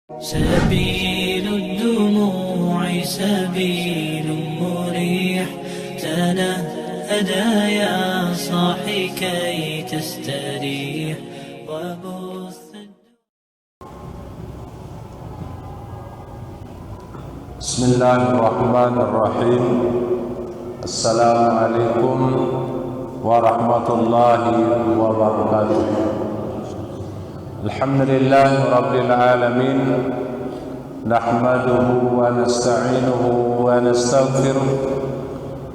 سبيل الدموع سبيل مريح تنهدى يا صاحي كي تستريح وبث. بسم الله الرحمن الرحيم. السلام عليكم ورحمة الله وبركاته. الحمد لله رب العالمين، نحمده ونستعينه ونستغفره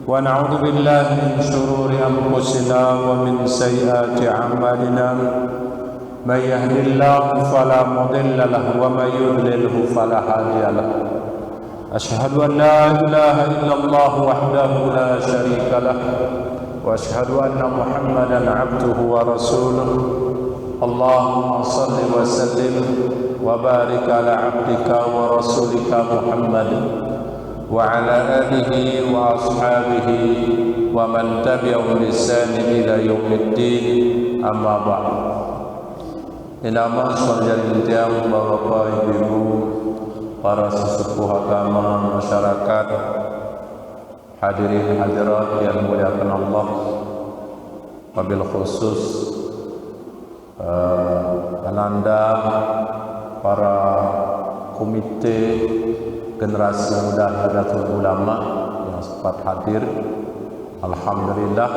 ونعوذ بالله من شرور أنفسنا ومن سيئات أعمالنا. من يهد الله فلا مضل له ومن يضلله فلا هادي له. أشهد أن لا إله إلا الله وحده لا شريك له وأشهد أن محمدا عبده ورسوله. اللهم صل وسلم وبارك على عبدك ورسولك محمد وعلى آله وأصحابه ومن تبعهم بإحسان إلى يوم الدين. أما بعد. Nama saudara tiang bapak ibu, para sesepuh agama, masyarakat, hadirin hadirat yang dimuliakan Allah, wabil khusus ananda para komite generasi muda Nahdlatul Ulama yang sempat hadir. Alhamdulillah,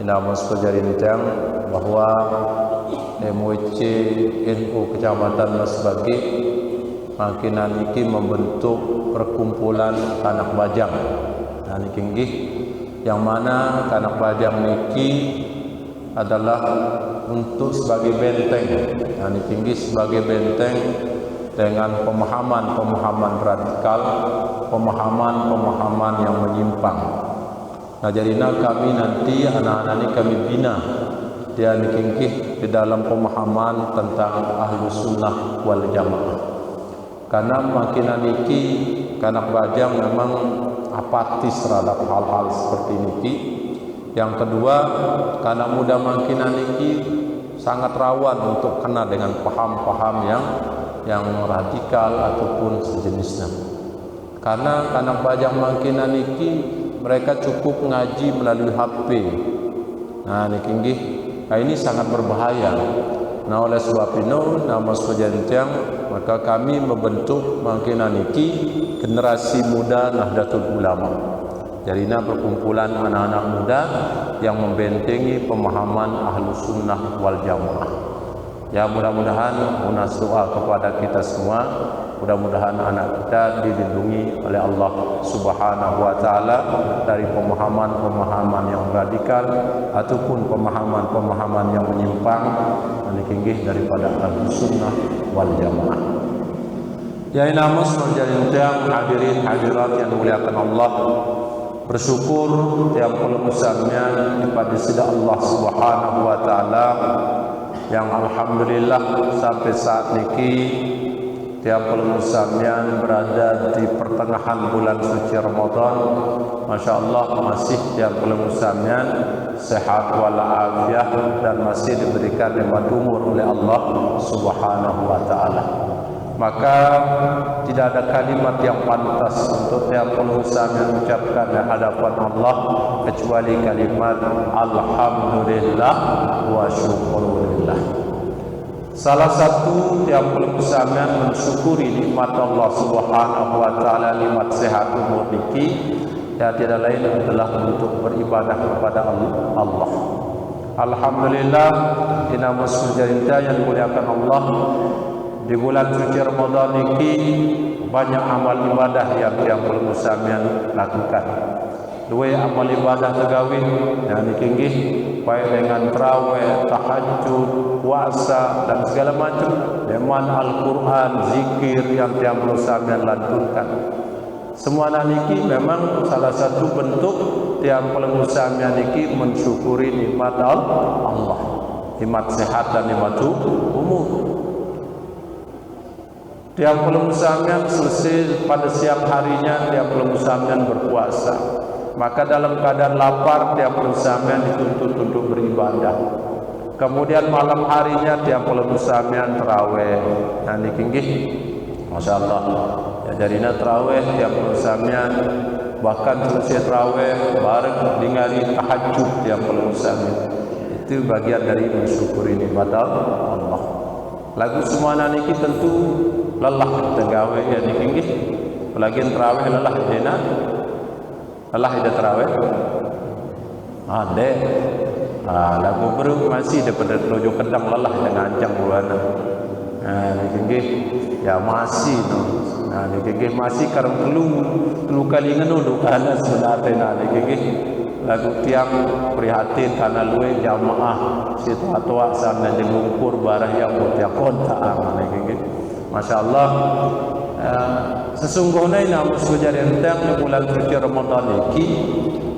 ina masjid tiang bahwa MWC NU Kecamatan Masbagi makin niki membentuk perkumpulan Kanak Bajang. Nah niki nggih, yang mana Kanak Bajang niki adalah untuk sebagai benteng. Nah niki nggih sebagai benteng dengan pemahaman-pemahaman radikal, pemahaman-pemahaman yang menyimpang. Nah jadinya kami nanti anak-anak ini kami bina dia nikingkih di dalam pemahaman tentang Ahlus Sunnah wal Jamaah. Karena makin niki Kanak Bajang memang apatis terhadap hal-hal seperti niki. Yang kedua, karena muda makin niki sangat rawan untuk kena dengan paham-paham yang radikal ataupun sejenisnya. Karena Kanak Bajang makin niki mereka cukup ngaji melalui HP. Nah nikingkih ini sangat berbahaya. Nah oleh sebab itu nama sejajar maka kami membentuk makin niki generasi muda Nahdlatul Ulama. Jadinya perkumpulan anak-anak muda yang membentengi pemahaman Ahlus Sunnah wal Jamaah. Ya mudah-mudahan munas doa kepada kita semua, mudah-mudahan anak kita dilindungi oleh Allah Subhanahu wa taala dari pemahaman-pemahaman yang radikal ataupun pemahaman-pemahaman yang menyimpang meninggi daripada Ahlus Sunnah wal Jamaah. Ya namus menjadi tiang hadirin hadirat yang dimuliakan Allah, bersyukur tiap pelemusannya kepada sida Allah Subhanahu wa taala yang alhamdulillah sampai saat niki tiap pelemusannya berada di pertengahan bulan suci Ramadan. Masya Allah masih tiap pelemusannya sehat walafiat dan masih diberikan nikmat umur oleh Allah Subhanahu wa taala. Maka tidak ada kalimat yang pantas untuk tiap pelemusan yang mengucapkan di hadapan Allah kecuali kalimat alhamdulillah wa syukurulillah. Salah satu tiap pelemusan yang mensyukuri nikmat Allah Subhanahu wa taala, nikmat sehat umur niki, ya tidak lain adalah untuk beribadah kepada Allah. Alhamdulillah, ina muslimin yang dimuliakan Allah, di bulan suci Ramadan niki banyak amal ibadah yang tiap pelemusan yang lakukan. Dua amal ibadah tegawin yang niki nggih baik dengan tarawih, tahajud, puasa dan segala macam, dengan Al-Quran, zikir yang tiap pelemusan yang lantunkan. Semua niki memang salah satu bentuk tiap pelemusan yang niki mensyukuri nikmat Allah, nikmat sehat dan nikmat umur. Tiap pelemusannya selesai pada siap harinya tiap pelemusannya berpuasa. Maka dalam keadaan lapar tiap pelemusannya dituntut untuk beribadah. Kemudian malam harinya tiap malam samian tarawih. Nah niki nggih masyaallah. Ya jarina tarawih tiap malam samian, bahkan selesai tarawih bareng ningali tahajud tiap malam samian. Itu bagian dari mensyukuri nikmat Allah. Lagu semana niki tentu lelah tegawe ya niki nggih. Apalagi tarawih lelah dina. Lelah ida tarawih. Ade. Lagu baru masih daripada lojo kedang lelah dengan ancang buana. Niki nggih ya masih no. Niki nggih masih kareng telu kali ngenu doana sebenarnya niki nggih. Lagu tiang prihatin karena luwe jamaah situ atwa sana dilungkur barah yang tiap konta niki nggih. Masyaallah. Sesungguhnya namun sujud enteng di bulan suci Ramadan niki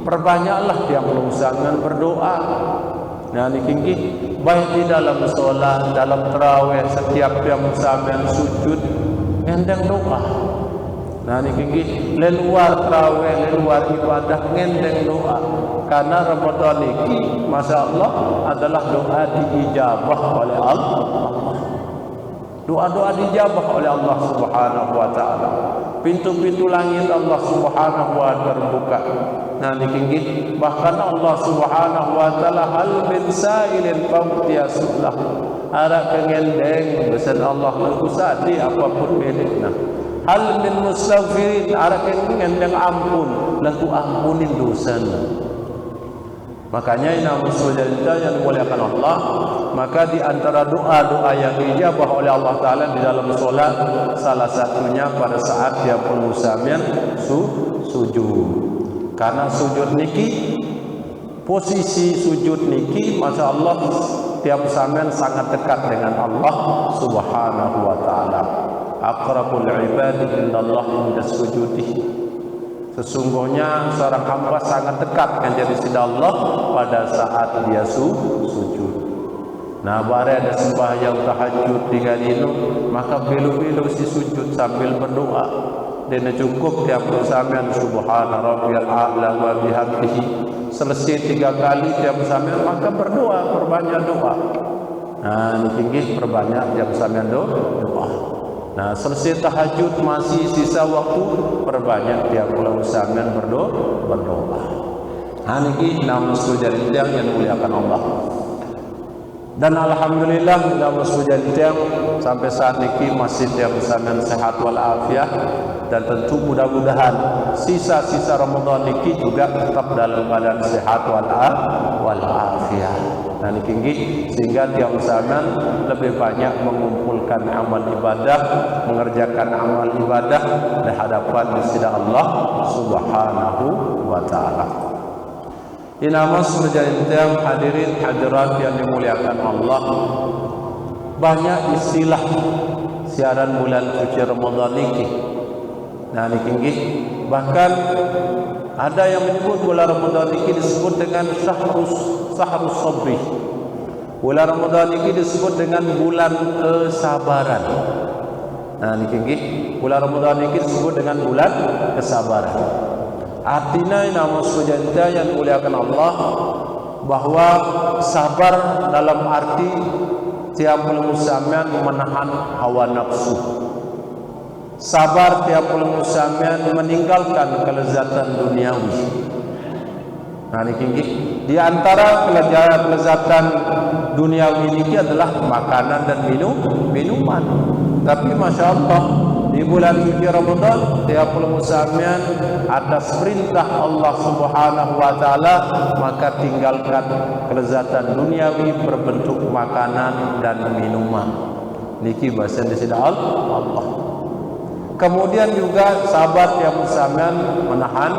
perbanyaklah tiang usahakan berdoa. Nah niki nggih baik di dalam salat, dalam tarawih, setiap tiang sampean sujud ngendeng doa. Nah niki nggih leluar tarawih, leluar ibadah ngendeng doa. Karena Ramadan niki masyaallah adalah doa diijabah oleh Allah. Doa-doa dijabah oleh Allah Subhanahu wa taala. Pintu-pintu langit Allah Subhanahu wa taala terbuka. Nah niki nggih bahkan Allah Subhanahu wa taala hal min sa'ilin fa'tiyasulah. Ara kengendeng besan Allah kusati apapun milikna. Hal min mustaghfirin ara kengendeng ampun laku ampunin dosana. Makanya namun saudara yang dimuliakan Allah, maka di antara doa-doa yang dijabah oleh Allah Ta'ala di dalam solat, salah satunya pada saat dia pengusahaman sujud. Karena sujud niki, posisi sujud niki, Masya Allah, tiap sampean sangat dekat dengan Allah Subhanahu wa Ta'ala. Aqrabul ibadi indallah inda sujudih. Sesungguhnya seorang hamba sangat dekat dengan jadi sida Allah pada saat dia sujud. Nah, bare ada sembahyang tahajud tiga dino, maka belu-belu si sujud sambil berdoa. Dan cukup tiap sampean subhana rabbiyal a'la wa bihamdihi. Selesai 3 kali tiap sampean maka berdoa, perbanyak doa. Nah, niki perbanyak tiap sampean doa. Nah, selesai tahajud masih sisa waktu, perbanyak tiap bulan sampean berdoa. Niki namun sujud yang dimuliakan Allah. Dan alhamdulillah namun sujud yang sampai saat niki masih tiap sampean sehat walafiat, dan tentu mudah-mudahan sisa-sisa Ramadan niki juga tetap dalam keadaan sehat walafiat. Nah niki nggih sehingga tiap sampean lebih banyak mengumpulkan amal ibadah, mengerjakan amal ibadah di hadapan sida Allah Subhanahu wa taala. Inama sujudnya hadirin hadirat yang dimuliakan Allah, banyak istilah siaran bulan suci Ramadan niki. Nah niki nggih bahkan ada yang menyebut bulan Ramadan niki disebut dengan syahrus sabri. Bulan Ramadan ini disebut dengan bulan kesabaran. Nah niki nggih bulan Ramadan ini disebut dengan bulan kesabaran. Artinya nama sujudnya yang dimuliakan Allah bahwa sabar dalam arti tiap musamian menahan hawa nafsu. Sabar tiap musamian meninggalkan kelezatan duniawi. Nah niki nggih di antara kelezatan duniawi niki adalah makanan dan minuman. Tapi Masya Allah di bulan suci Ramadan tiap musamian atas perintah Allah Subhanahu wa taala maka tinggalkan kelezatan duniawi berbentuk makanan dan minuman. Niki bahasa di sini Allah. Kemudian juga sahabat yang musamian menahan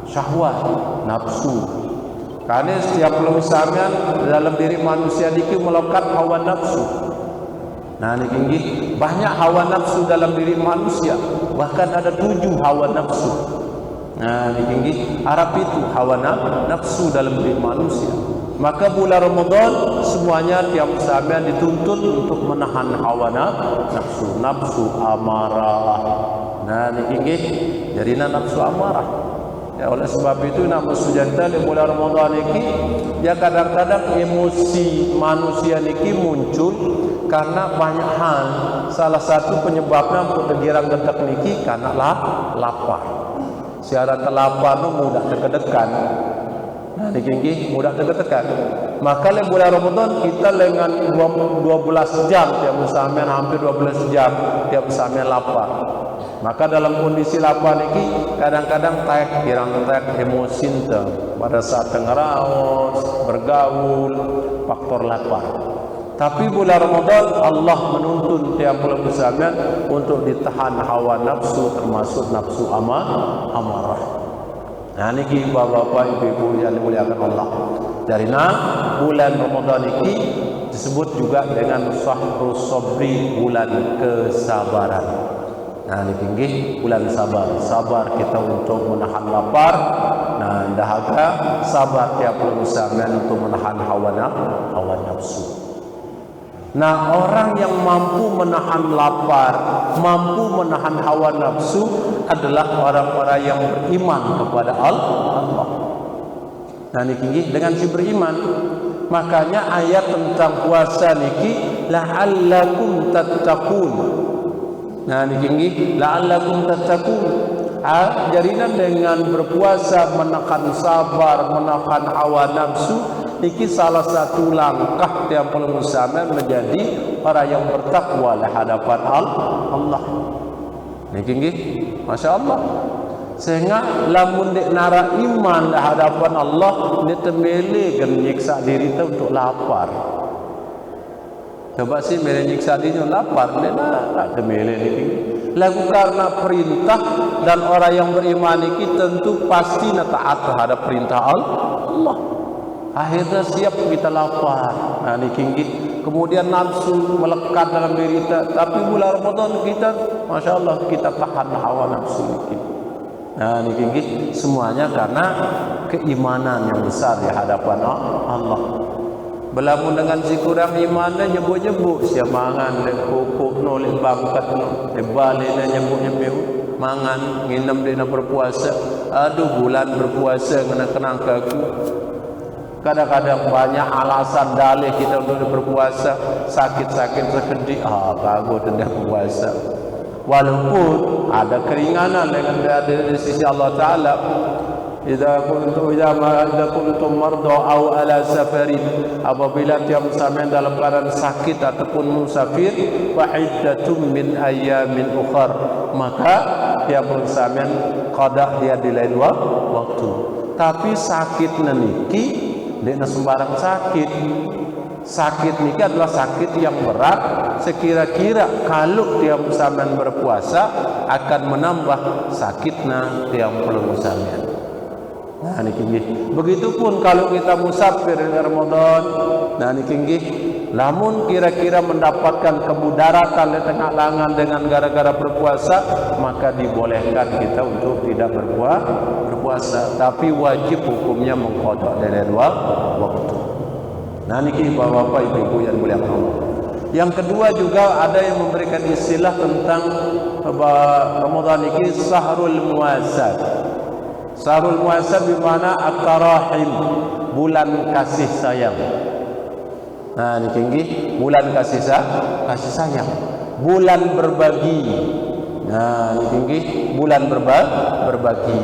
syahwat, nafsu. Karena setiap musamian dalam diri manusia niki melekat hawa nafsu. Nah niki nggih banyak hawa nafsu dalam diri manusia, bahkan ada 7 hawa nafsu. Nah niki nggih Arab itu hawa nafsu dalam diri manusia. Maka bulan Ramadan semuanya tiap sampean dituntut untuk menahan hawa nafsu amarah. Nah niki nggih jarina nafsu amarah. Ya, oleh sebab itu nama sujanta di bulan Ramadan ini ya kadang-kadang emosi manusia niki muncul karena banyak hal. Salah satu penyebabnya untuk tergirang detak niki karena lapar. Siaran terlapar itu mudah terkedekan. Nah, niki mudah terkedekan. Maka di bulan Ramadan kita dengan 12 jam tiap musamian, hampir 12 jam tiap musamian lapar. Maka dalam kondisi lapar ini kadang-kadang kirang emosi pada saat ngeraos, bergaul, faktor lapar. Tapi bulan Ramadan Allah menuntun tiap bulan musamian untuk ditahan hawa nafsu, termasuk nafsu amarah. Nah niki bapak-bapak, ibu-ibu yang dimuliakan Allah. Dari bulan Ramadan ini disebut juga dengan syahrus sabri, bulan kesabaran. Nah ini tinggi bulan sabar kita untuk menahan lapar. Nah dahaga sabar tiap musamian untuk menahan hawa nafsu. Nah orang yang mampu menahan lapar, mampu menahan hawa nafsu adalah orang-orang yang beriman kepada Allah. Nah ini tinggi dengan si beriman. Makanya ayat tentang puasa niki la'allakum tattaqun. Nah ini la'allakum tattaqun. Jadinya dengan berpuasa menahan sabar, menahan hawa nafsu, ini salah satu langkah yang perlu musamian menjadi orang yang bertakwa di hadapan Allah. Ini Masya Allah. Sehingga lamun dek nara iman di hadapan Allah, dia temele kan nyiksa diri itu untuk lapar. Coba sih mere nyiksa diri lapar, dia nak temele ni. Lagu karena perintah dan orang yang beriman ini tentu pasti nak taat terhadap perintah Allah. Akhirnya siap kita lapar. Nah ini tinggi. Kemudian nafsu melekat dalam diri kita. Tapi bulan Ramadan kita, Masya Allah, kita tahan hawa nafsu kita. Nah ini tinggi. Semuanya karena keimanan yang besar di hadapan Allah. Belamun dengan si kurang imannya nyebut-nyebut siap mangan le pokok no le bangkat no le balik nyebut-nyebut mangan nginam dia nak berpuasa. Aduh bulan berpuasa kena aku. Kadang-kadang banyak alasan dalih kita untuk berpuasa, sakit-sakit sekedik kagak tidak berpuasa. Walaupun ada keringanan dengan dari sisi Allah Taala. Idza kuntum marda aw ala safarin, apabila tiap musafir dalam keadaan sakit ataupun musafir, fa iddatum min ayyamin ukhar, maka tiap musafir qada dia di lain waktu. Tapi sakit niki tidak sembarang sakit. Sakit niki adalah sakit yang berat. Sekira-kira kalau tiap musafir berpuasa akan menambah sakitnya tiap musafir. Nah ini tinggi. Begitupun kalau kita musafir di Ramadan, nah ini tinggi. Namun kira-kira mendapatkan kemudaratan di tengah lengan dengan gara-gara berpuasa, maka dibolehkan kita untuk tidak berpuasa. Tapi wajib hukumnya mengqada dari waktu. Nah ini bapak-bapak, ibu-ibu yang dimuliakan Allah. Yang kedua juga ada yang memberikan istilah tentang Ramadan ini sahrul muasad. Sahrul muasad bermakna at-tarahim, bulan kasih sayang. Nah ini tinggi, bulan kasih sayang, bulan berbagi. Nah ini tinggi, bulan berbagi,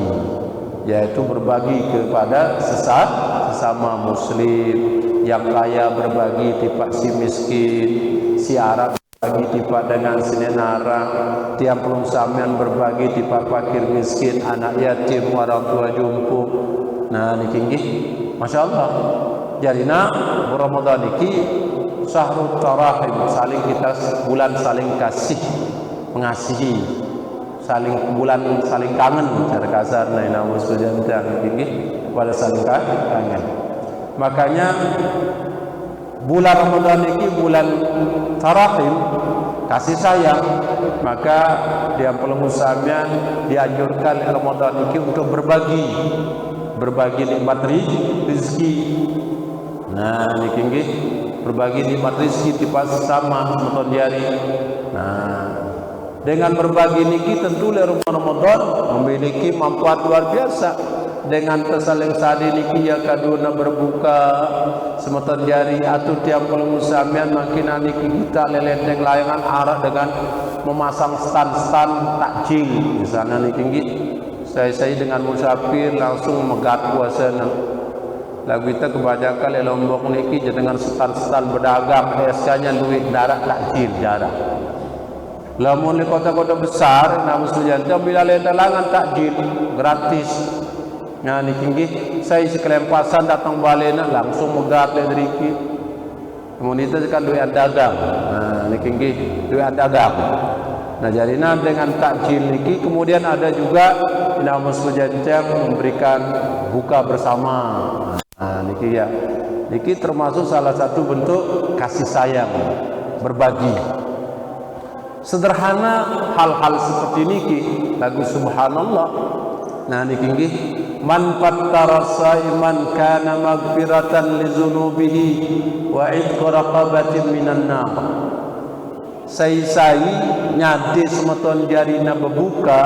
yaitu berbagi kepada sesama muslim. Yang kaya berbagi tipak si miskin, si Arab berbagi tipak dengan si nenara, tiap musamian berbagi tipak fakir miskin, anak yatim, orang tua jumpu. Nah ini tinggi, Masya Allah. Jadi Ramadan ini syahrul tarahim, bulan saling kasih, mengasihi, bulan saling kangen, cara kasar nama sujanta tinggi pada saling kangen. Makanya bulan Ramadan ini bulan tarahim, kasih sayang. Maka dia musamian dianjurkan Ramadan ini untuk berbagi nikmat rezeki. Nah ini tinggi, berbagi nikmat rezeki tipe sesama Ramadan jari. Nah dengan berbagi niki tentu Ramadan memiliki manfaat luar biasa. dengan tersaling sadi niki ya kaduna berbuka semeton jari atau tiap kalau musamian makin niki kita lelenteng layangan arah dengan memasang stand takjil di sana niki saya dengan musafir langsung megat puasana lagu kita kebanyakan di Lombok niki dengan stand berdagang SK-nya duit darat takjil jarak. Lamun di kota-kota besar namun sujanta bila lentalangan takjil gratis. Nah niki saya sekelempasan datang balena langsung megat dari ki. Komunitas kan duit dagang. Nah niki duit dagang. Nah jarina dengan takjil niki kemudian ada juga namun sujanta memberikan buka bersama. Nah niki ya. Niki termasuk salah satu bentuk kasih sayang berbagi. Sederhana hal-hal seperti niki lagu subhanallah. Nah niki nggih man fattara saiman kana maghfiratan li dzunubihi wa idqa raqabatin minan nar. Sai nyade semeton jarina bebuka.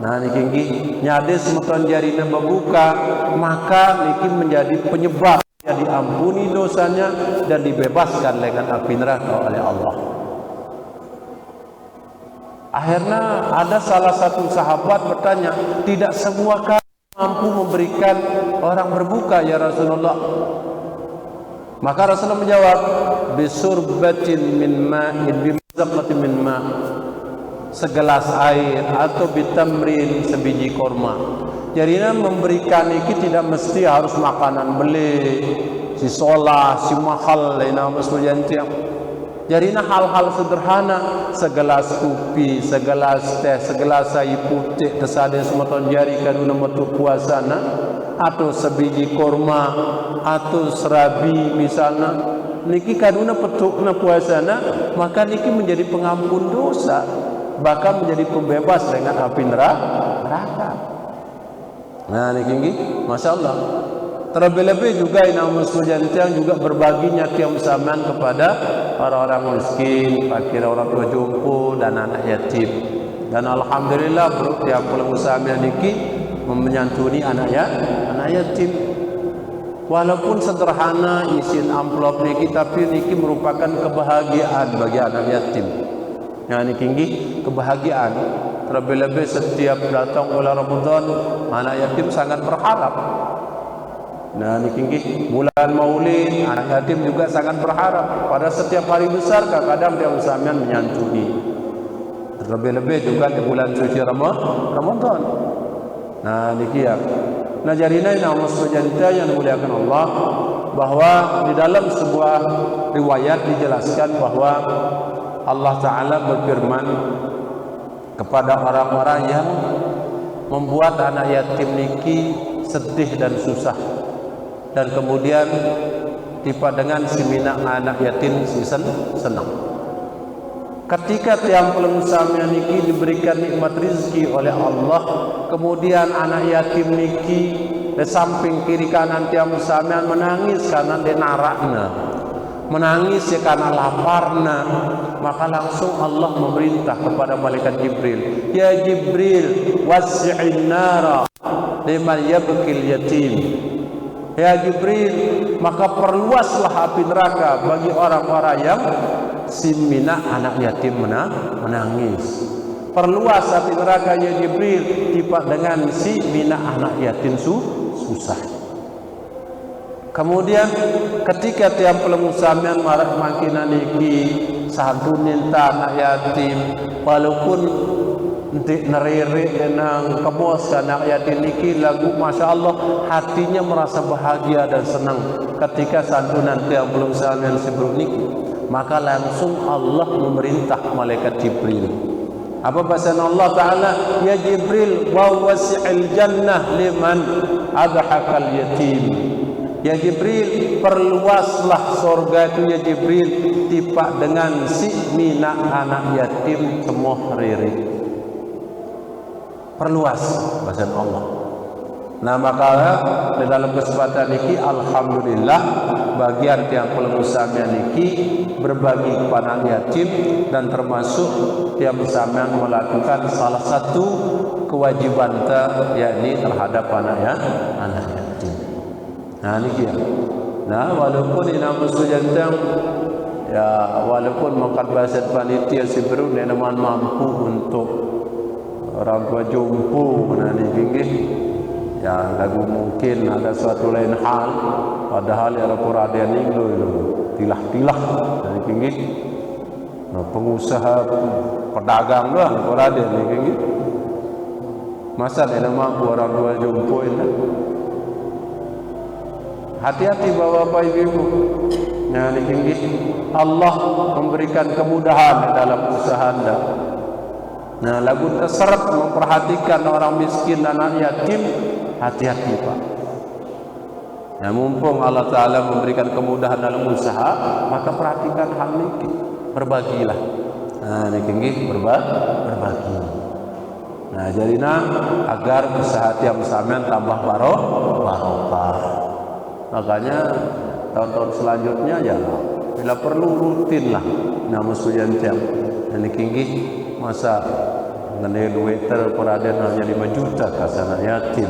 Nah niki nggih nyade semeton jarina bebuka maka niki menjadi penyebab dia diampuni dosanya dan dibebaskan dengan api neraka oleh Allah. Akhirnya ada salah satu sahabat bertanya, tidak semua kami mampu memberikan orang berbuka ya Rasulullah. Maka Rasulullah menjawab, bisurbatin min ma'in bimazaqatin min ma', segelas air atau bitamrin sebiji korma. Jadi memberikan ini tidak mesti harus makanan beli, si solah, si mahal, lainnya mesti jantiang. Jadi hal-hal sederhana, segelas kopi, segelas teh, segelas air putih tersade semeton jari kaduna metu puasana, atau sebiji korma, atau serabi misalnya, niki kaduna petukna puasana, maka niki menjadi pengampun dosa, bahkan menjadi pembebas dengan api neraka. Nah niki masya Allah. Terlebih-lebih juga inamus yang juga berbaginya tiang saman kepada orang-orang miskin, fakir, orang tua jompo dan anak yatim. Dan alhamdulillah tiap pulang usahamnya niki menyantuni anak yatim. Walaupun sederhana isin amplop niki, tapi niki merupakan kebahagiaan bagi anak yatim. Yang niki kebahagiaan. Terlebih-lebih setiap datang bulan Ramadan, anak yatim sangat berharap. Nah niki bulan Maulid, anak yatim juga sangat berharap pada setiap hari besar kadang dia usahamian menyantuni. Terlebih-lebih juga di bulan suci Ramadan. Nah niki ya. Nah jarina nama sejantia yang dimuliakan Allah, bahwa di dalam sebuah riwayat dijelaskan bahwa Allah Ta'ala berfirman kepada orang-orang yang membuat anak yatim niki sedih dan susah, dan kemudian tiba dengan simina anak yatim si senang. Ketika tiang pelengsamnya niki diberikan nikmat rizki oleh Allah, kemudian anak yatim niki di samping kiri kanan tiang pelengsamnya menangis karena dia narakna, menangis ya karena laparna, maka langsung Allah memerintah kepada malaikat Jibril, ya Jibril wasi'in nara liman yabkil yatim. Ya Jibril, maka perluaslah api neraka bagi orang-orang yang simina anak yatim menangis. Perluas api neraka ya Jibril tiba dengan si mina anak yatim susah. Kemudian ketika tiap pelengusamian marak makinan iki santunin anak yatim, walaupun nanti neriri dengan kebos anak yatim niki lagu masya Allah hatinya merasa bahagia dan senang ketika santunan tiap pelengusamian sebelum niki, maka langsung Allah memerintah malaikat Jibril. Apa bahasa Allah Ta'ala? Ya Jibril wa wasi'il jannah liman adhakal yatim. Ya Jibril, perluaslah surga itu ya Jibril tiba dengan si mina anak yatim temoh riri. Perluas bahasa Allah. Nah maka di dalam kesempatan ini alhamdulillah bagian tiang pelengusamian niki berbagi kepada yatim dan termasuk tiang pesamian melakukan salah satu kewajiban yakni terhadap anak yatim. Nah niki ya. Nah walaupun ina musujantang ya walaupun makan bahasa panitia seberu neneman mampu untuk orang tua jumpu ni pinggir ya lagu mungkin ada suatu lain hal padahal ya Al-Quran ini tilah-tilah dari pinggir pengusaha pedagang doang Al-Quran ini pinggir masa dia mampu orang tua jumpu ini. Hati-hati bapak-bapak ibu-ibu. Nah ini pinggir Allah memberikan kemudahan dalam usaha anda. Nah lagu terseret memperhatikan orang miskin dan anak yatim. Hati-hati pak. Nah mumpung Allah Ta'ala memberikan kemudahan dalam usaha, maka perhatikan hal ini, berbagilah. Nah ini tinggi berbagi. Nah jadinya agar usaha tiap sampean tambah barokah. Makanya tahun-tahun selanjutnya ya bila perlu rutin lah. Namun sujan tiap ini tinggi masa mengenai duit terperadan hanya 5 juta kasana yatim.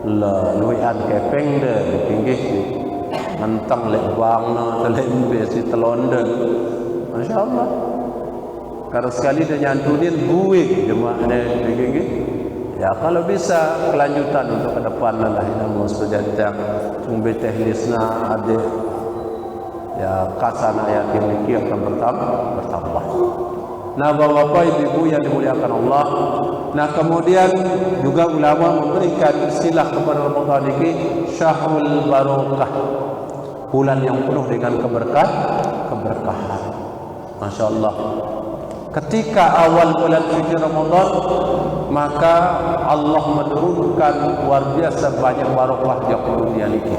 La luian kepeng de pinggih mentang lek bang na telembe si telonde masyaallah kalau sekali dia nyantunin gue jemaah de pinggih ya kalau bisa kelanjutan untuk ke depan lah ini mau sejatang sumber teknisna ada ya kasana yatim iki akan bertambah. Nah bapak-bapak ibu-ibu yang dimuliakan Allah. Nah kemudian juga ulama memberikan istilah kepada Ramadan ini syahrul barokah, bulan yang penuh dengan keberkahan. Masya Allah. Ketika awal bulan suci Ramadan maka Allah menurunkan luar biasa banyak barokah di dunia ini.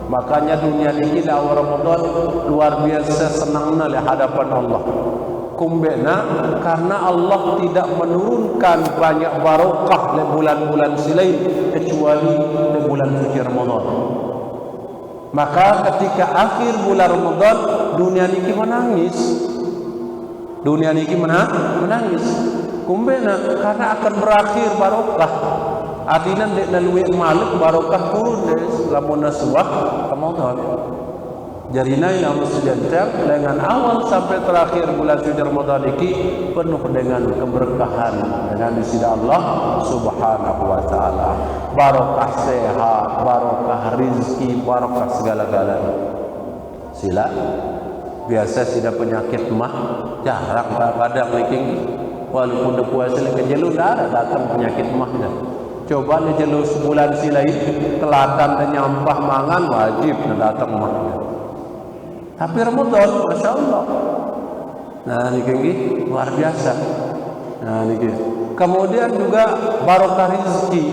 Makanya dunia ini di awal Ramadan luar biasa senangnya di hadapan Allah. Kumbena karena Allah tidak menurunkan banyak barokah di bulan-bulan silain kecuali di bulan suci Ramadan. Maka ketika akhir bulan Ramadan dunia niki menangis. Dunia niki menangis. Kumbena karena akan berakhir barokah. Artinya dek naluwe malik barokah turun des lamun nasuah Ramadan. Jarina yang sejajar dengan awal sampai terakhir bulan suci Ramadan ini penuh dengan keberkahan dengan di sisi Allah Subhanahu wa taala. Barokah sehat, barokah rezeki, barokah segala-galanya. Sila biasa tidak penyakit mah jarang kadang making walaupun dah puasa lagi jelu dah datang penyakit mah dah. Coba le jelu sebulan silai telatan dan nyampah mangan wajib datang mah. Tapi Ramadan, Masya Allah. Nah ini luar biasa. Nah ini. Kemudian juga barokah rezeki.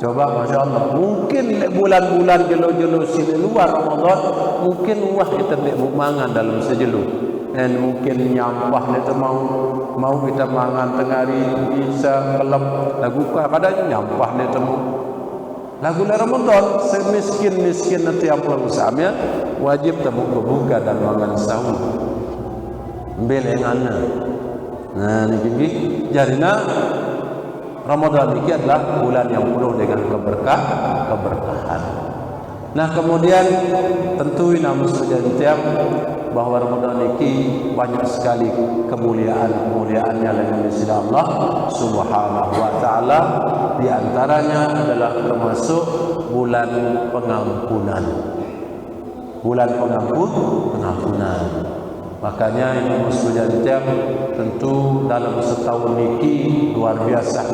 Coba Masya Allah. Mungkin bulan-bulan jelo-jelo sini luar Ramadan, mungkin wah kita tidak mangan dalam sejelu. Dan mungkin nyampah itu mau kita mangan tengah hari bisa kelem lagu kadang nyampah itu mau. Lagu Ramadan semiskin-miskin nanti yang perlu usamanya wajib temu berbuka dan mangan sahur. Belengana. Nah ini jarina Ramadan ini adalah bulan yang penuh dengan keberkahan. Nah kemudian tentu namun sejatinya bahwa Ramadan ini banyak sekali kemuliaannya dengan sisi Allah Subhanahu wa taala. Di antaranya adalah termasuk bulan pengampunan. Bulan pengampunan. Makanya ini muslimin tentu dalam setahun ini luar biasa.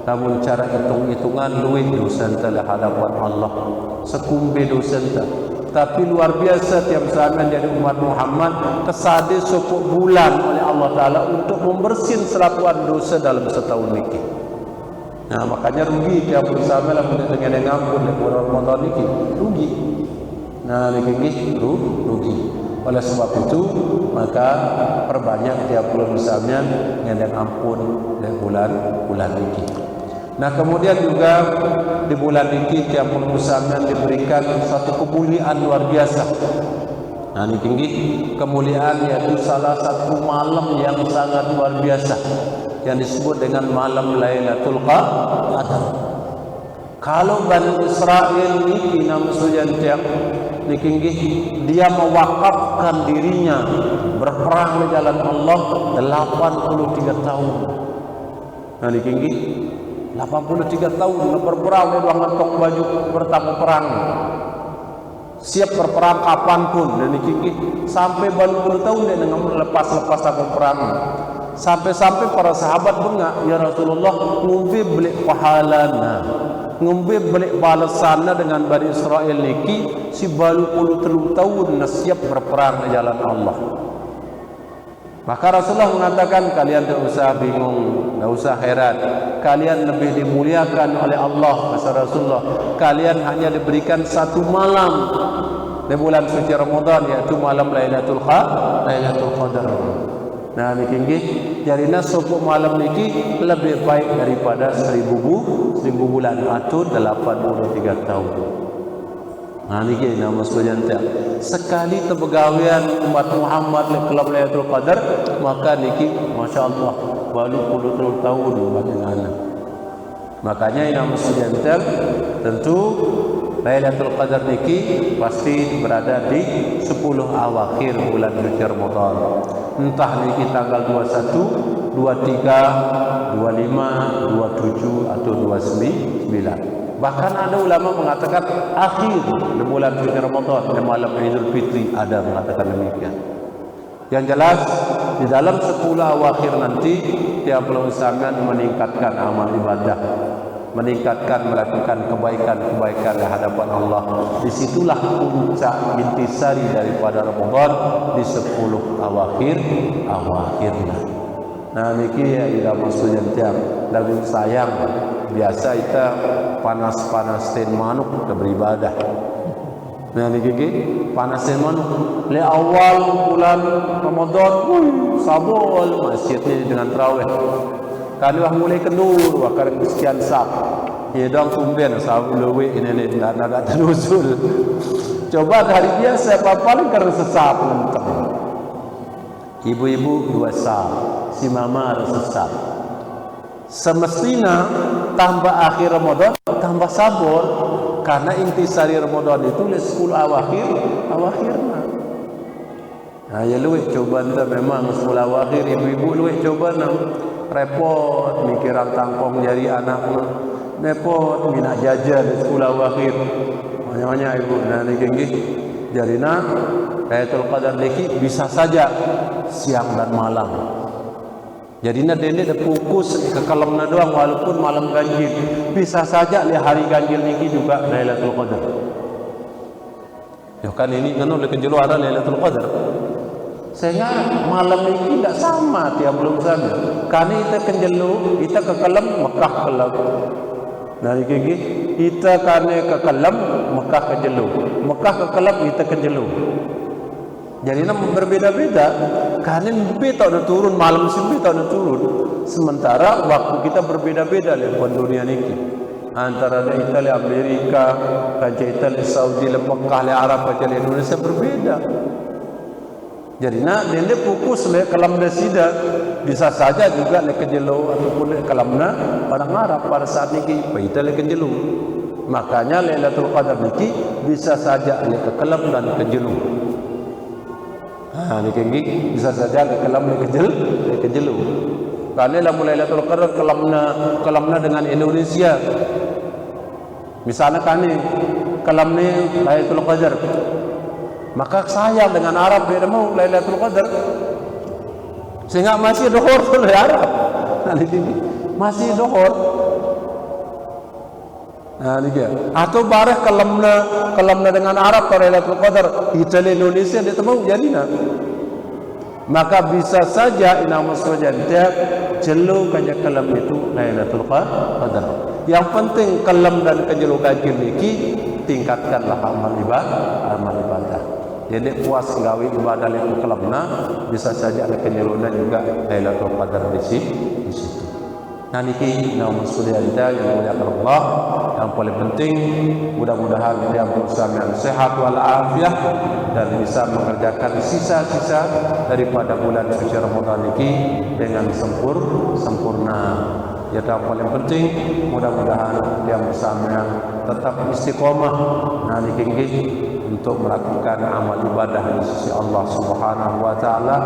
Namun cara hitung-hitungan luwih dosa dalam hadapan Allah. Sekumbe dosa. Tapi luar biasa tiap zaman dari umat Muhammad kesade sopok bulan oleh Allah Ta'ala untuk membersihkan selapuan dosa dalam setahun ini. Nah makanya rugi tiap bersama lah dengan yang ngampun di bulan Ramadan ini rugi. Nah ini rugi. Oleh sebab itu maka perbanyak tiap bulan bersama dengan yang ampun di bulan ini. Nah kemudian juga di bulan ini tiap pengusahaan diberikan satu kemuliaan luar biasa. Nah ini tinggi kemuliaan, yaitu salah satu malam yang sangat luar biasa yang disebut dengan malam Lailatul Qadar. Kalau Bani Israel ini nama sujan tiap tinggi, dia mewakafkan dirinya berperang di jalan Allah 83 tahun. Nah ini tinggi 83 tahun berperang, dia ngetok baju bertamu perang, siap berperang kapanpun. Dan ini sampai berpuluh tahun dia lepas aku perang, sampai para sahabat bengak, ya Rasulullah, ngumbi beli pahalana, ngumbi beli balasanna dengan Bani Israel niki si balu puluh tahun siap berperang di jalan Allah. Maka Rasulullah mengatakan, kalian tidak usah bingung, tidak usah heran, kalian lebih dimuliakan oleh Allah. Kata Rasulullah, kalian hanya diberikan satu malam di bulan suci Ramadan, yaitu malam Lailatul Qadar. Nah ini tinggi, jadi subuh malam ini lebih baik daripada 1000 bulan atau 83 tahun. Nah ini nama sebenarnya. Sekali terbegawian umat Muhammad dalam Lailatul Qadar, maka niki masya Allah baru puluh tahun bagaimana. Makanya nama sebenarnya tentu Lailatul Qadar niki pasti berada di 10 awakhir bulan suci Ramadan. Entah niki tanggal 21, 23, 25, 27 atau 29. Bahkan ada ulama mengatakan akhir di bulan suci Ramadan, di malam Idul Fitri, ada mengatakan demikian. Yang jelas di dalam 10 awakhir nanti tiap usahakan meningkatkan amal ibadah, meningkatkan melakukan kebaikan di hadapan Allah. Disitulah puncak intisari daripada Ramadan di 10 awakhirnya. Nah niki ya ida maksudnya tiap lebih sayang biasa kita panas-panasin manuk ke beribadah. Nah niki panasin manuk le awal bulan Ramadan, sabol masjidnya dengan tarawih. Kalau mulai kendur wakar sekian sak, ya dong tumben sabu lewe ini nak terusul. Coba hari biasa paling karena sesap mentah. Ibu-ibu 2 sak, si mama harus sesap. Semestinya tambah akhir Ramadan tambah sabor, karena intisari Ramadan itu 10 awakhirnya. Nah ya luwe coba anda memang 10 awakhir, ibu-ibu luwe coba nak repot mikiran tangkong jari anaknya, repot minat jajan 10 awakhir. Makanya ibu nah niki jarina Lailatul Qadar niki bisa saja siang dan malam. Jadi dene de fokus ke kalamna doang walaupun malam ganjil. Bisa saja di hari ganjil niki juga Lailatul Qadar. Ya kan ini kan oleh kejelo ada Lailatul Qadar. Sehingga malam ini tidak sama tiap belum sana. Karena kita kenjelo, kita ke kalam Mekah kelam. Nah iki kita karena ke kalam Mekah kejelo. Mekah ke kalam kita kejelo. Jadi nama berbeda-beda. Karena lebih tak ada turun malam sini tak ada turun. Sementara waktu kita berbeda-beda lepas dunia ini. Antara Italia, Amerika, kaca Italia, Saudi, Mekah, Arab, kaca Indonesia berbeda. Jadi nak dia fokus le kalam dasida bisa saja juga le kejelo ataupun le kalamna orang Arab pada saat ini kita le kejelo. Makanya Lailatul Qadar niki bisa saja le ke kalam dan kejelo. Ha niki bisa saja le kalam le kejelo. Karena la Lailatul Qadar kalamna dengan Indonesia. Misalnya kani kalamni Lailatul Qadar, maka sayang dengan Arab dia mau Lailatul Qadar, sehingga masih dohor oleh Arab. Nah ini masih dohor. Nah ini atau bareh kalamna dengan Arab Lailatul Qadar, kita Indonesia dia mau jadinya. Maka bisa saja inama saja dia jelu kaja kalam itu Lailatul Qadar. Yang penting kalam dan kejelu kajil niki tingkatkanlah amal ibadah. Jadi puas gawe ibadah leku kalamna bisa saja ada kenyelunan juga Lailatul Qadar di situ. Nah niki namun sudah kita yang muliakan Allah. Yang paling penting mudah-mudahan dia berusaha dengan sehat walafiat dan bisa mengerjakan sisa-sisa daripada bulan suci Ramadan ini dengan sempurna. Ya, yang paling penting mudah-mudahan dia bersama tetap istiqomah untuk melakukan amal ibadah di sisi Allah Subhanahu wa taala.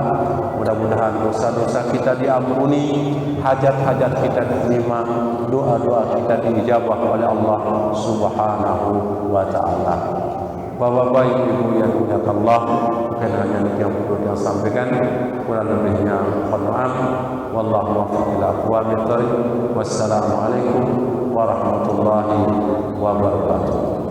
Mudah-mudahan dosa-dosa kita diampuni, hajat-hajat kita diterima, doa-doa kita diijabah oleh Allah Subhanahu wa taala. Bapak-bapak, ibu yang dimuliakan Allah, mungkin hanya ini yang perlu saya sampaikan, kurang lebihnya mohon maaf. Wallahu muwaffiq ila aqwamit thoriq. Wassalamualaikum warahmatullahi wabarakatuh.